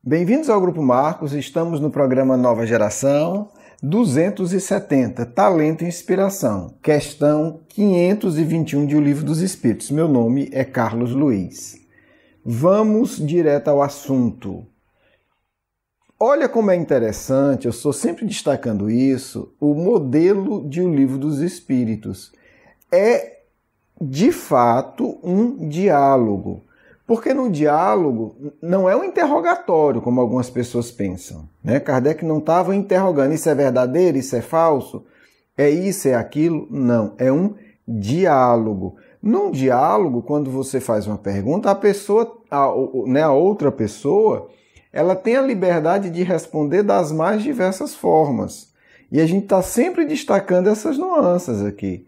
Bem-vindos ao Grupo Marcos, estamos no programa Nova Geração 270, Talento e Inspiração, questão 521 de O Livro dos Espíritos. Meu nome é Carlos Luiz. Vamos direto ao assunto. Olha como é interessante, eu estou sempre destacando isso, o modelo de O Livro dos Espíritos. É, de fato, um diálogo. Porque no diálogo não é um interrogatório, como algumas pessoas pensam, né? Kardec não estava interrogando, isso é verdadeiro, isso é falso, é isso, é aquilo. Não, é um diálogo. Num diálogo, quando você faz uma pergunta, a outra pessoa, ela tem a liberdade de responder das mais diversas formas. E a gente está sempre destacando essas nuances aqui.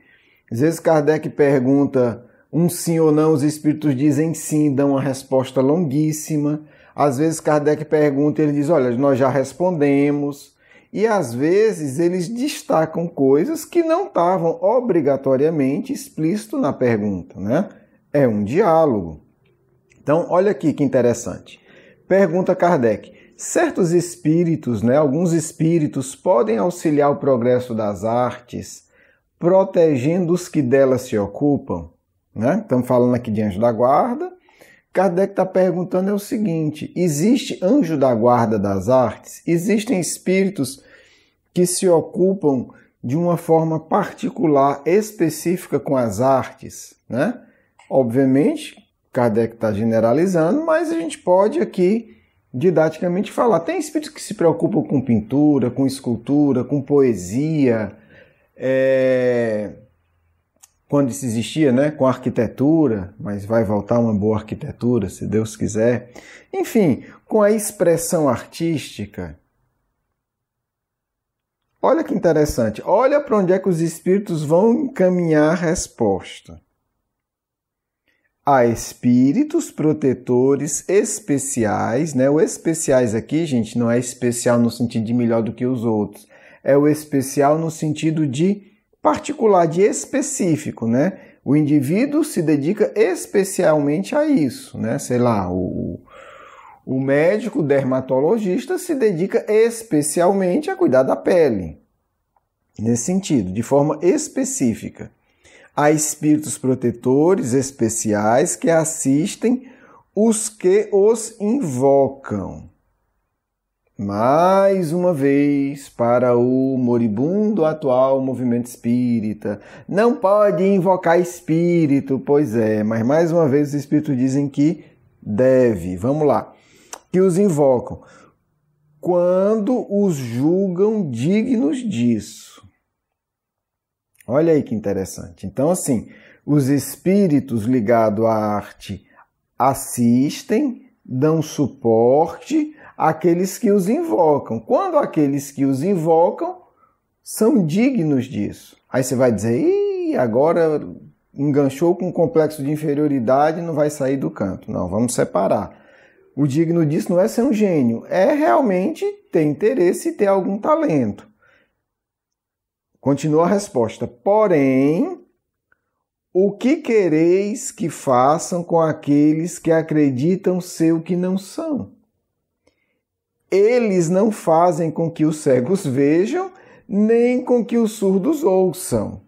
Às vezes Kardec pergunta um sim ou não, os espíritos dizem sim, dão uma resposta longuíssima. Às vezes Kardec pergunta e ele diz, olha, nós já respondemos. E às vezes eles destacam coisas que não estavam obrigatoriamente explícito na pergunta, né? É um diálogo. Então, olha aqui que interessante. Pergunta Kardec, certos espíritos, né, alguns espíritos podem auxiliar o progresso das artes, protegendo os que delas se ocupam? Né? Estamos falando aqui de anjo da guarda. Kardec está perguntando é o seguinte, existe anjo da guarda das artes? Existem espíritos que se ocupam de uma forma particular, específica com as artes? Né? Obviamente, Kardec está generalizando, mas a gente pode aqui didaticamente falar. Tem espíritos que se preocupam com pintura, com escultura, com poesia, quando isso existia, né, com arquitetura, mas vai voltar uma boa arquitetura, se Deus quiser. Enfim, com a expressão artística. Olha que interessante. Olha para onde é que os espíritos vão encaminhar a resposta. Há espíritos protetores especiais, né? O especiais aqui, gente, não é especial no sentido de melhor do que os outros. É o especial no sentido de particular, de específico, né? O indivíduo se dedica especialmente a isso, né? Sei lá, o médico dermatologista se dedica especialmente a cuidar da pele. Nesse sentido, de forma específica. Há espíritos protetores especiais que assistem os que os invocam. Mais uma vez, para o moribundo atual movimento espírita, não pode invocar espírito, pois é, mas mais uma vez os espíritos dizem que deve. Vamos lá. Que os invocam quando os julgam dignos disso. Olha aí que interessante. Então, assim, os espíritos ligados à arte assistem, dão suporte àqueles que os invocam. Quando aqueles que os invocam são dignos disso. Aí você vai dizer, ih, agora enganchou com um complexo de inferioridade e não vai sair do canto. Não, vamos separar. O digno disso não é ser um gênio, é realmente ter interesse e ter algum talento. Continua a resposta. Porém, o que quereis que façam com aqueles que acreditam ser o que não são? Eles não fazem com que os cegos vejam, nem com que os surdos ouçam.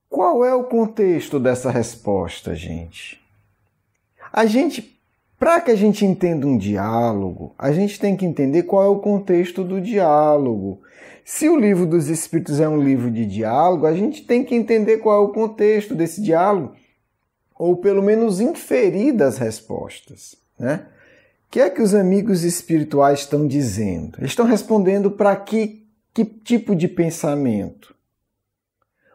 Qual é o contexto dessa resposta, gente? Para que a gente entenda um diálogo, a gente tem que entender qual é o contexto do diálogo. Se o Livro dos Espíritos é um livro de diálogo, a gente tem que entender qual é o contexto desse diálogo, ou pelo menos inferir das respostas, né? O que é que os amigos espirituais estão dizendo? Eles estão respondendo para que tipo de pensamento?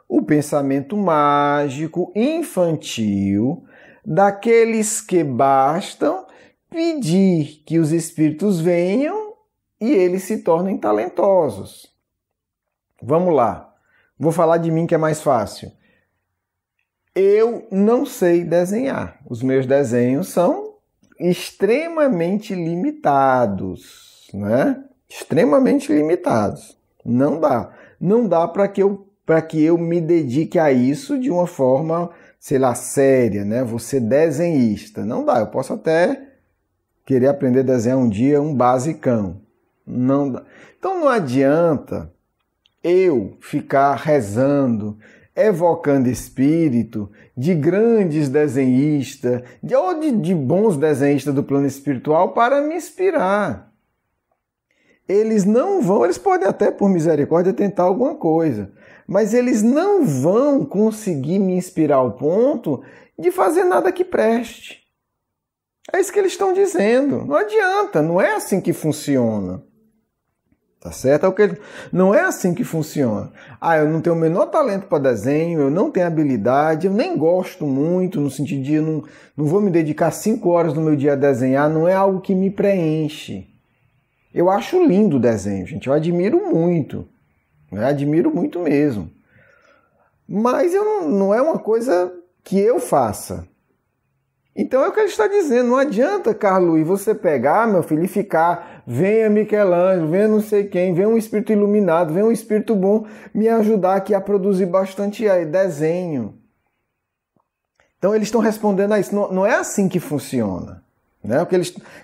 O pensamento mágico, infantil, daqueles que bastam pedir que os espíritos venham e eles se tornem talentosos. Vamos lá. Vou falar de mim que é mais fácil. Eu não sei desenhar. Os meus desenhos são extremamente limitados, né? Extremamente limitados. Não dá. Não dá para que eu me dedique a isso de uma forma, sei lá, séria, né? Vou ser desenhista. Não dá. Eu posso até querer aprender a desenhar um dia um basicão. Não dá. Então não adianta eu ficar rezando, evocando espírito de grandes desenhistas, ou de bons desenhistas do plano espiritual para me inspirar. Eles não vão, eles podem até por misericórdia tentar alguma coisa, mas eles não vão conseguir me inspirar ao ponto de fazer nada que preste. É isso que eles estão dizendo. Não adianta, não é assim que funciona. Tá certo? Não é assim que funciona. Eu não tenho o menor talento para desenho, eu não tenho habilidade, eu nem gosto muito, no sentido de eu não vou me dedicar 5 horas do meu dia a desenhar, não é algo que me preenche. Eu acho lindo o desenho, gente, eu admiro muito. Admiro muito mesmo. Mas não é uma coisa que eu faça. Então é o que ele está dizendo, não adianta, Carlos, você pegar, meu filho, e ficar, venha Michelangelo, venha não sei quem, venha um espírito iluminado, venha um espírito bom me ajudar aqui a produzir bastante desenho. Então eles estão respondendo a isso, não é assim que funciona. Né?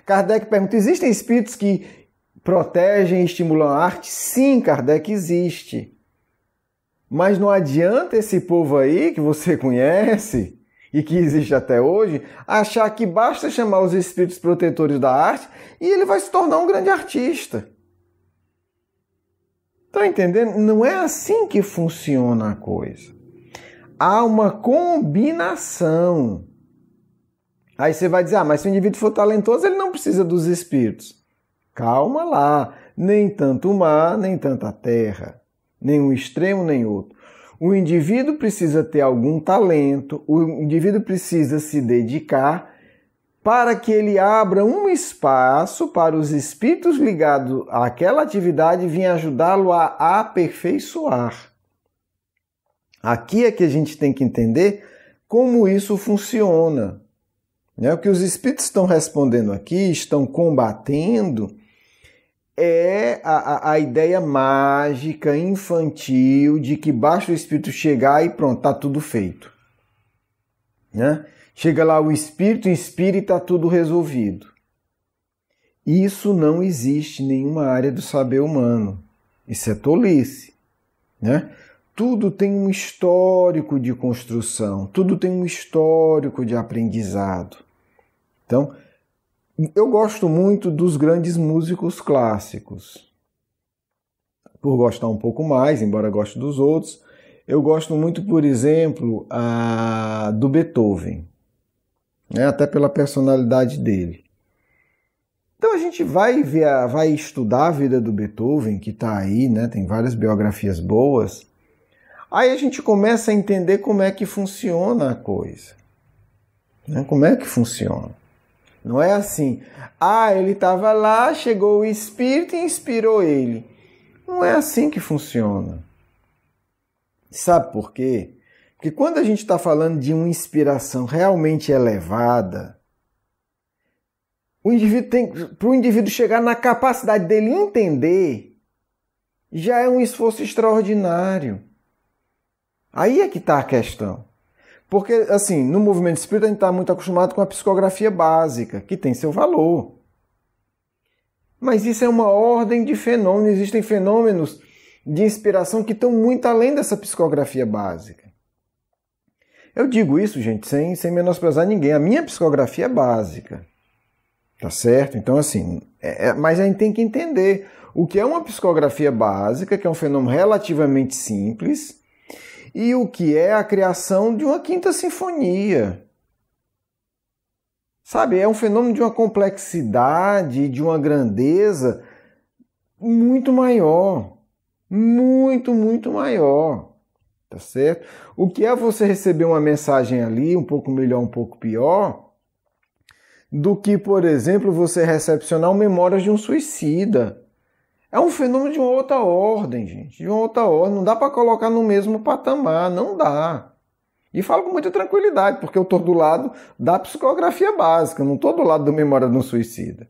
Kardec pergunta, existem espíritos que protegem e estimulam a arte? Sim, Kardec, existe. Mas não adianta esse povo aí que você conhece e que existe até hoje, achar que basta chamar os espíritos protetores da arte e ele vai se tornar um grande artista. Estão entendendo? Não é assim que funciona a coisa. Há uma combinação. Aí você vai dizer, mas se o indivíduo for talentoso, ele não precisa dos espíritos. Calma lá, nem tanto o mar, nem tanto a terra, nem um extremo, nem outro. O indivíduo precisa ter algum talento, o indivíduo precisa se dedicar para que ele abra um espaço para os espíritos ligados àquela atividade virem ajudá-lo a aperfeiçoar. Aqui é que a gente tem que entender como isso funciona. O que os espíritos estão respondendo aqui, estão combatendo, é a ideia mágica, infantil, de que basta o espírito chegar e pronto, está tudo feito. Né? Chega lá o espírito, inspira e está tudo resolvido. Isso não existe em nenhuma área do saber humano. Isso é tolice. Né? Tudo tem um histórico de construção, tudo tem um histórico de aprendizado. Então, eu gosto muito dos grandes músicos clássicos. Por gostar um pouco mais, embora goste dos outros, eu gosto muito, por exemplo, do Beethoven, né? Até pela personalidade dele. Então a gente vai estudar a vida do Beethoven, que está aí, né? Tem várias biografias boas. Aí a gente começa a entender como é que funciona a coisa. Né? Como é que funciona? Não é assim, ele estava lá, chegou o espírito e inspirou ele. Não é assim que funciona. Sabe por quê? Porque quando a gente está falando de uma inspiração realmente elevada, para o indivíduo chegar na capacidade dele entender, já é um esforço extraordinário. Aí é que está a questão. Porque, assim, no movimento espírita a gente está muito acostumado com a psicografia básica, que tem seu valor. Mas isso é uma ordem de fenômenos. Existem fenômenos de inspiração que estão muito além dessa psicografia básica. Eu digo isso, gente, sem menosprezar ninguém. A minha psicografia é básica. Tá certo? Então, assim, mas a gente tem que entender o que é uma psicografia básica, que é um fenômeno relativamente simples, e o que é a criação de uma quinta sinfonia. Sabe, é um fenômeno de uma complexidade, de uma grandeza muito maior. Muito, muito maior. Tá certo? O que é você receber uma mensagem ali, um pouco melhor, um pouco pior, do que, por exemplo, você recepcionar memórias de um suicida. É um fenômeno de uma outra ordem, gente. De uma outra ordem. Não dá para colocar no mesmo patamar. Não dá. E falo com muita tranquilidade, porque eu estou do lado da psicografia básica, não estou do lado da memória de um suicida.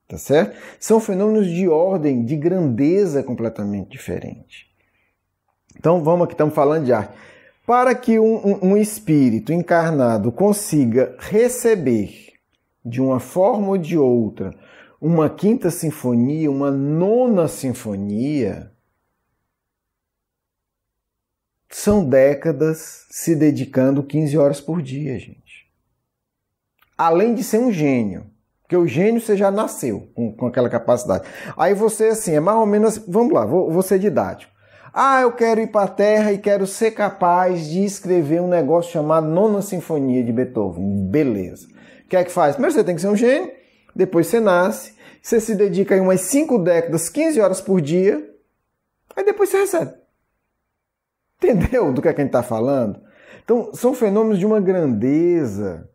Tá certo? São fenômenos de ordem, de grandeza completamente diferente. Então, vamos aqui, estamos falando de arte. Para que um espírito encarnado consiga receber de uma forma ou de outra, uma quinta sinfonia, uma nona sinfonia, são décadas se dedicando 15 horas por dia, gente. Além de ser um gênio, porque o gênio você já nasceu com aquela capacidade. Aí você, assim, é mais ou menos, vamos lá, vou ser didático. Eu quero ir para a Terra e quero ser capaz de escrever um negócio chamado Nona Sinfonia de Beethoven. Beleza. O que é que faz? Primeiro você tem que ser um gênio, depois você nasce, você se dedica aí umas 5 décadas, 15 horas por dia, aí depois você recebe. Entendeu do que a gente está falando? Então, são fenômenos de uma grandeza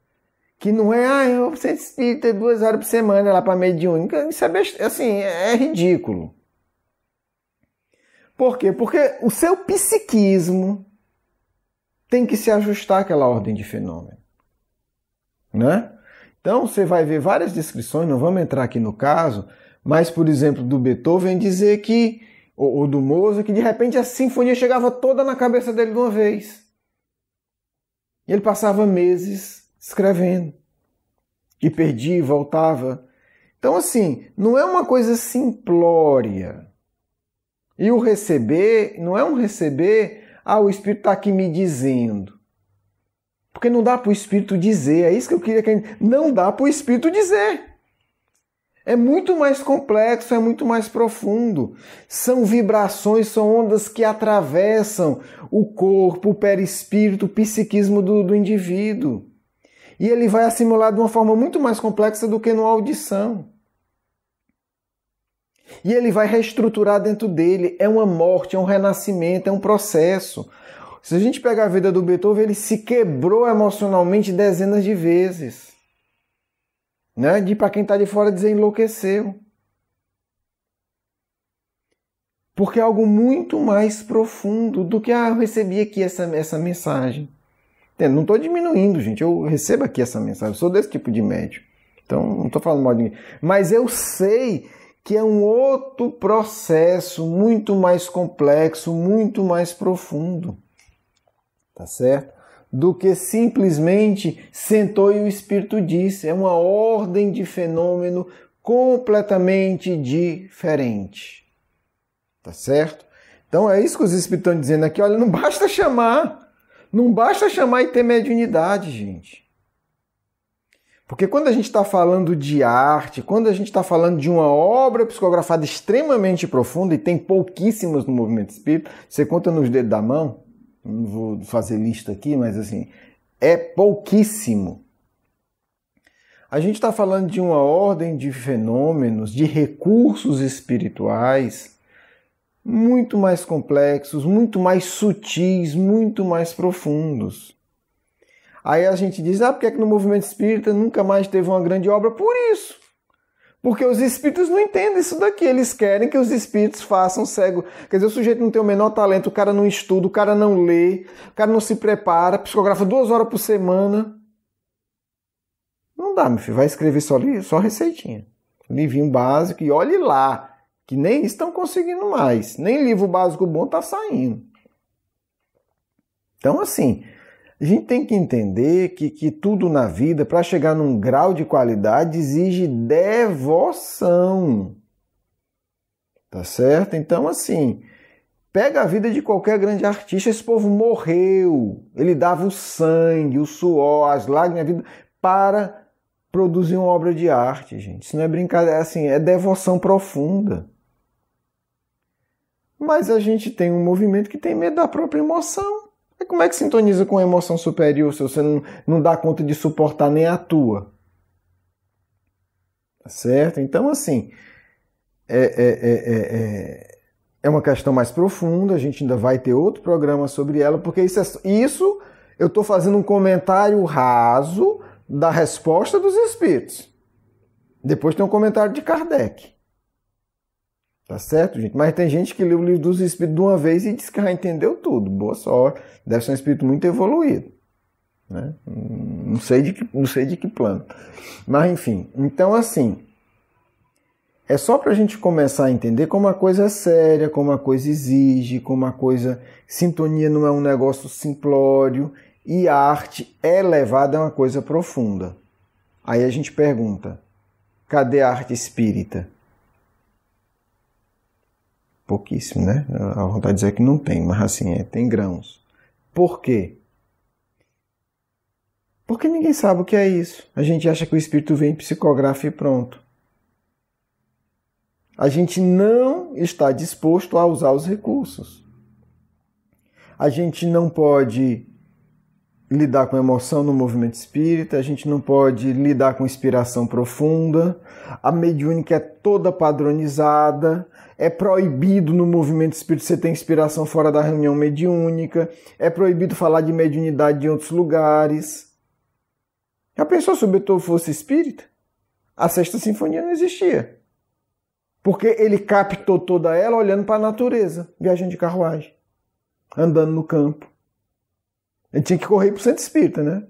que não é, eu preciso de espírita 2 horas por semana lá para mediúnica. Isso é ridículo. Por quê? Porque o seu psiquismo tem que se ajustar àquela ordem de fenômeno. Né? Então, você vai ver várias descrições, não vamos entrar aqui no caso, mas, por exemplo, do Beethoven dizer que, ou do Mozart, que de repente a sinfonia chegava toda na cabeça dele de uma vez. E ele passava meses escrevendo. E perdia e voltava. Então, assim, não é uma coisa simplória. E o receber, não é um receber, o Espírito está aqui me dizendo. Porque não dá para o Espírito dizer, é isso que eu queria que a gente... Não dá para o Espírito dizer. É muito mais complexo, é muito mais profundo. São vibrações, são ondas que atravessam o corpo, o perispírito, o psiquismo do indivíduo. E ele vai assimilar de uma forma muito mais complexa do que numa audição. E ele vai reestruturar dentro dele. É uma morte, é um renascimento, é um processo. Se a gente pegar a vida do Beethoven, ele se quebrou emocionalmente dezenas de vezes. Né? Para quem está de fora dizer enlouqueceu. Porque é algo muito mais profundo do que eu recebi aqui essa mensagem. Não estou diminuindo, gente. Eu recebo aqui essa mensagem. Eu sou desse tipo de médium. Então, não estou falando mal de ninguém. Mas eu sei que é um outro processo muito mais complexo, muito mais profundo. Tá certo? Do que simplesmente sentou e o Espírito disse. É uma ordem de fenômeno completamente diferente. Tá certo? Então é isso que os Espíritos estão dizendo aqui. Olha, não basta chamar. Não basta chamar e ter mediunidade, gente. Porque quando a gente está falando de arte, quando a gente está falando de uma obra psicografada extremamente profunda, e tem pouquíssimas no movimento espírita, você conta nos dedos da mão, não vou fazer lista aqui, mas assim, é pouquíssimo. A gente está falando de uma ordem de fenômenos, de recursos espirituais muito mais complexos, muito mais sutis, muito mais profundos. Aí a gente diz, por que é que no movimento espírita nunca mais teve uma grande obra? Por isso. Porque os espíritos não entendem isso daqui. Eles querem que os espíritos façam cego. Quer dizer, o sujeito não tem o menor talento, o cara não estuda, o cara não lê, o cara não se prepara, psicografa 2 horas por semana. Não dá, meu filho. Vai escrever só receitinha. Livrinho básico e olhe lá. Que nem estão conseguindo mais. Nem livro básico bom está saindo. Então, assim... A gente tem que entender que tudo na vida, para chegar num grau de qualidade, exige devoção. Tá certo? Então, assim, pega a vida de qualquer grande artista. Esse povo morreu. Ele dava o sangue, o suor, as lágrimas, a vida, para produzir uma obra de arte, gente. Isso não é brincadeira, assim, é devoção profunda. Mas a gente tem um movimento que tem medo da própria emoção. E como é que sintoniza com a emoção superior se você não dá conta de suportar nem a tua? Tá certo? Então, assim, é uma questão mais profunda, a gente ainda vai ter outro programa sobre ela, porque isso eu estou fazendo um comentário raso da resposta dos espíritos. Depois tem um comentário de Kardec. Tá certo, gente? Mas tem gente que lê o livro dos espíritos de uma vez e diz que já entendeu tudo. Boa sorte. Deve ser um espírito muito evoluído. Né? Não sei de que plano. Mas, enfim. Então, assim, é só para a gente começar a entender como a coisa é séria, como a coisa exige, como a coisa... Sintonia não é um negócio simplório e a arte elevada é uma coisa profunda. Aí a gente pergunta, cadê a arte espírita? Pouquíssimo, né? A vontade de dizer que não tem, mas assim, tem grãos. Por quê? Porque ninguém sabe o que é isso. A gente acha que o espírito vem, psicografa e pronto. A gente não está disposto a usar os recursos. A gente não pode lidar com emoção no movimento espírita, a gente não pode lidar com inspiração profunda, a mediúnica é toda padronizada, é proibido no movimento espírita você ter inspiração fora da reunião mediúnica, é proibido falar de mediunidade em outros lugares. Já pensou se o Beethoven fosse espírita? A Sexta Sinfonia não existia. Porque ele captou toda ela olhando para a natureza, viajando de carruagem, andando no campo. Ele tinha que correr para o centro espírita, né?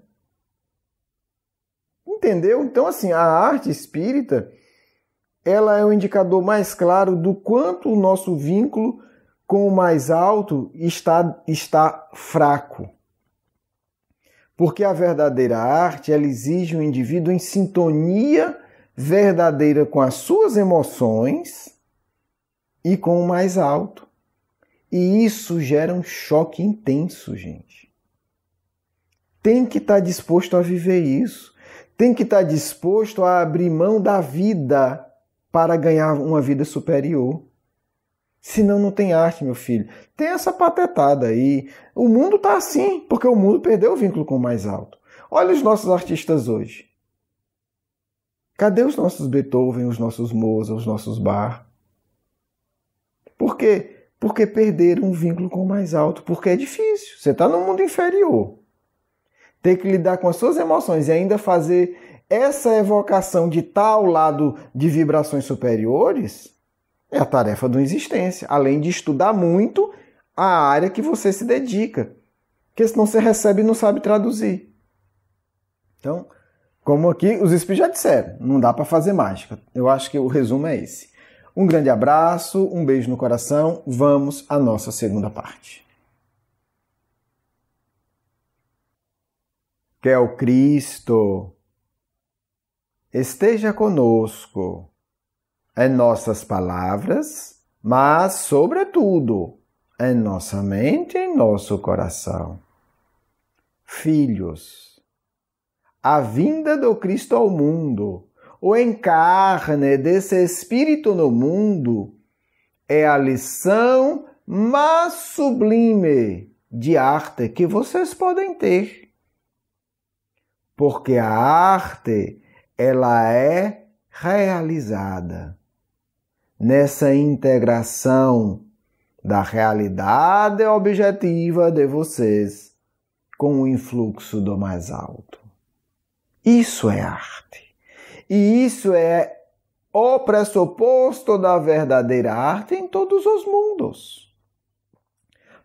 Entendeu? Então, assim, a arte espírita, ela é o indicador mais claro do quanto o nosso vínculo com o mais alto está fraco. Porque a verdadeira arte, ela exige um indivíduo em sintonia verdadeira com as suas emoções e com o mais alto. E isso gera um choque intenso, gente. Tem que estar disposto a viver isso. Tem que estar disposto a abrir mão da vida para ganhar uma vida superior. Senão não tem arte, meu filho. Tem essa patetada aí. O mundo está assim, porque o mundo perdeu o vínculo com o mais alto. Olha os nossos artistas hoje. Cadê os nossos Beethoven, os nossos Mozart, os nossos Bach? Por quê? Porque perderam o vínculo com o mais alto. Porque é difícil. Você está no mundo inferior. Ter que lidar com as suas emoções e ainda fazer essa evocação de estar ao lado de vibrações superiores é a tarefa da existência. Além de estudar muito a área que você se dedica. Porque senão você recebe e não sabe traduzir. Então, como aqui os espíritos já disseram, não dá para fazer mágica. Eu acho que o resumo é esse. Um grande abraço, um beijo no coração. Vamos à nossa segunda parte. Que o Cristo esteja conosco em nossas palavras, mas, sobretudo, em nossa mente e em nosso coração. Filhos, a vinda do Cristo ao mundo, o encarne desse Espírito no mundo, é a lição mais sublime de arte que vocês podem ter. Porque a arte, ela é realizada nessa integração da realidade objetiva de vocês com o influxo do mais alto. Isso é arte. E isso é o pressuposto da verdadeira arte em todos os mundos.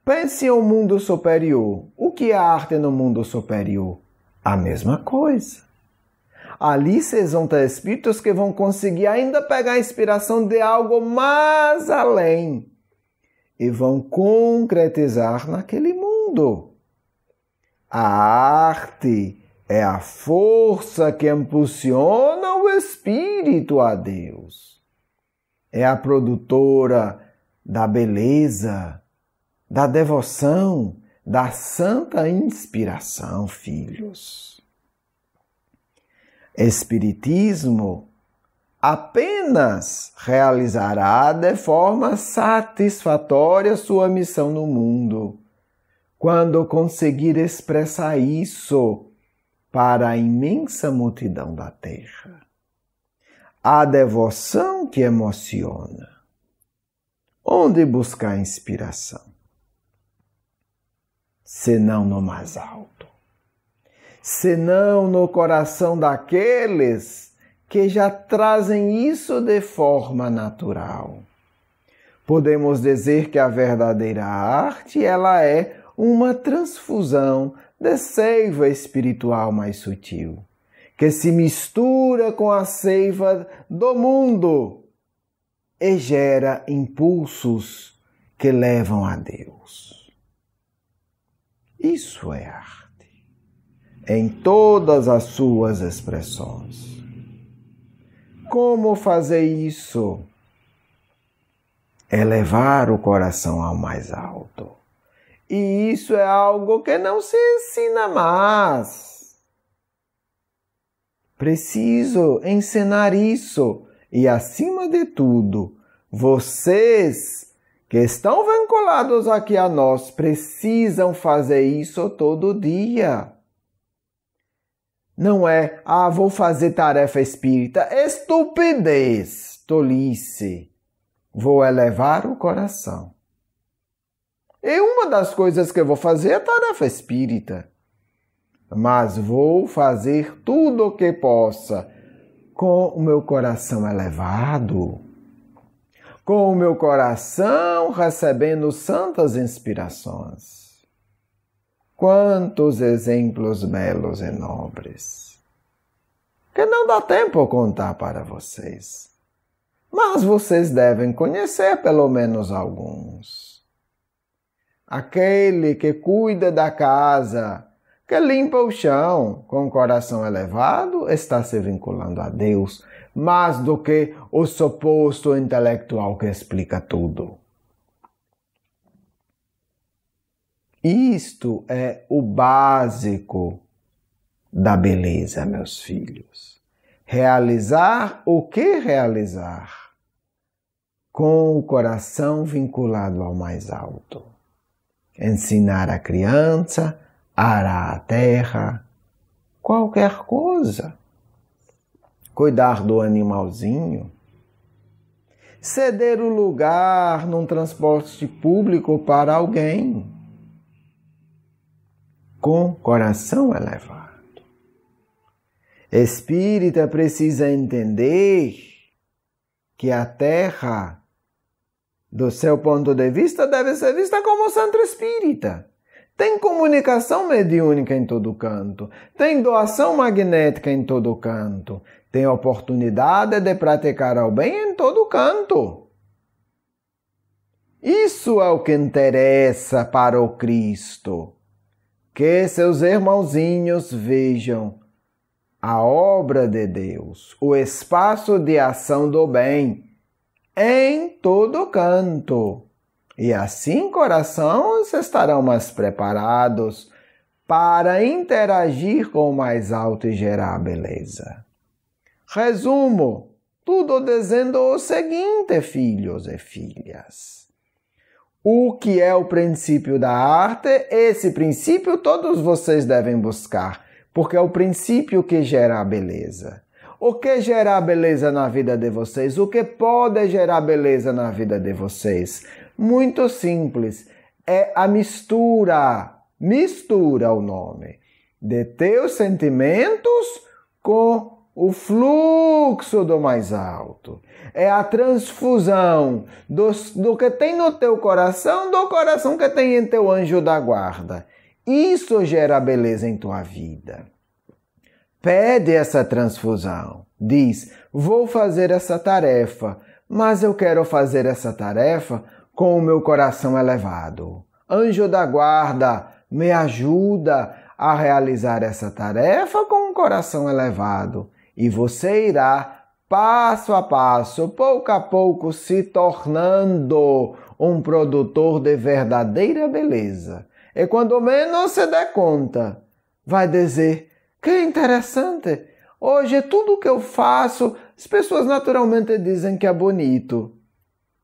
Pense em um mundo superior. O que é arte no mundo superior? A mesma coisa. Ali vocês vão ter espíritos que vão conseguir ainda pegar a inspiração de algo mais além e vão concretizar naquele mundo. A arte é a força que impulsiona o espírito a Deus. É a produtora da beleza, da devoção, da santa inspiração, filhos. Espiritismo apenas realizará de forma satisfatória sua missão no mundo, quando conseguir expressar isso para a imensa multidão da Terra. A devoção que emociona. Onde buscar inspiração? Senão no mais alto. Senão no coração daqueles que já trazem isso de forma natural. Podemos dizer que a verdadeira arte, ela é uma transfusão de seiva espiritual mais sutil, que se mistura com a seiva do mundo e gera impulsos que levam a Deus. Isso é arte. em todas as suas expressões. Como fazer isso? Elevar o coração ao mais alto. E isso é algo que não se ensina mais. Preciso ensinar isso. E, acima de tudo, vocês que estão vinculados aqui a nós precisam fazer isso todo dia. Não é, vou fazer tarefa espírita. Estupidez, tolice. Vou elevar o coração. E uma das coisas que eu vou fazer é tarefa espírita. Mas vou fazer tudo o que possa com o meu coração elevado, com o meu coração recebendo santas inspirações. Quantos exemplos belos e nobres, que não dá tempo a contar para vocês, mas vocês devem conhecer pelo menos alguns. Aquele que cuida da casa, que limpa o chão com o coração elevado, está se vinculando a Deus, mais do que o suposto intelectual que explica tudo. Isto é o básico da beleza, meus filhos. Realizar o que realizar? Com o coração vinculado ao mais alto. Ensinar a criança, arar a terra, qualquer coisa. Cuidar do animalzinho. Ceder o lugar num transporte público para alguém. Com coração elevado. Espírita precisa entender que a terra, do seu ponto de vista, deve ser vista como centro espírita. Tem comunicação mediúnica em todo canto. Tem doação magnética em todo canto. Tem oportunidade de praticar o bem em todo canto. Isso é o que interessa para o Cristo. Que seus irmãozinhos vejam a obra de Deus, o espaço de ação do bem em todo canto. E assim, corações estarão mais preparados para interagir com o mais alto e gerar beleza. Resumo, tudo dizendo o seguinte, filhos e filhas. O que é o princípio da arte? Esse princípio todos vocês devem buscar, porque é o princípio que gera a beleza. O que gera a beleza na vida de vocês? O que pode gerar beleza na vida de vocês? Muito simples. É a mistura. Mistura o nome. De teus sentimentos com o fluxo do mais alto. É a transfusão do que tem no teu coração, do coração que tem em teu anjo da guarda. Isso gera beleza em tua vida. Pede essa transfusão. Diz, vou fazer essa tarefa, mas eu quero fazer essa tarefa com o meu coração elevado. Anjo da guarda, me ajuda a realizar essa tarefa com um coração elevado. E você irá, passo a passo, pouco a pouco, se tornando um produtor de verdadeira beleza. E quando menos se der conta, vai dizer, que interessante, hoje tudo que eu faço, as pessoas naturalmente dizem que é bonito.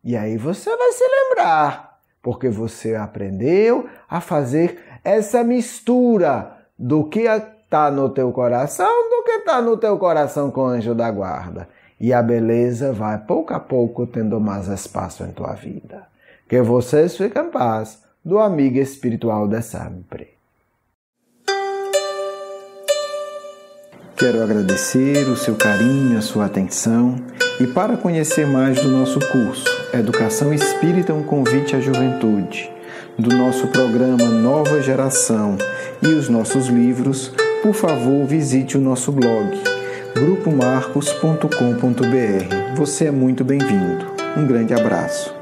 E aí você vai se lembrar, porque você aprendeu a fazer essa mistura do que está no teu coração, do que está no teu coração com o anjo da guarda. E a beleza vai, pouco a pouco, tendo mais espaço em tua vida. Que vocês fiquem em paz, do amigo espiritual de sempre. Quero agradecer o seu carinho, a sua atenção. E para conhecer mais do nosso curso Educação Espírita, um convite à juventude, do nosso programa Nova Geração e os nossos livros, por favor, visite o nosso blog, grupomarcos.com.br. Você é muito bem-vindo. Um grande abraço.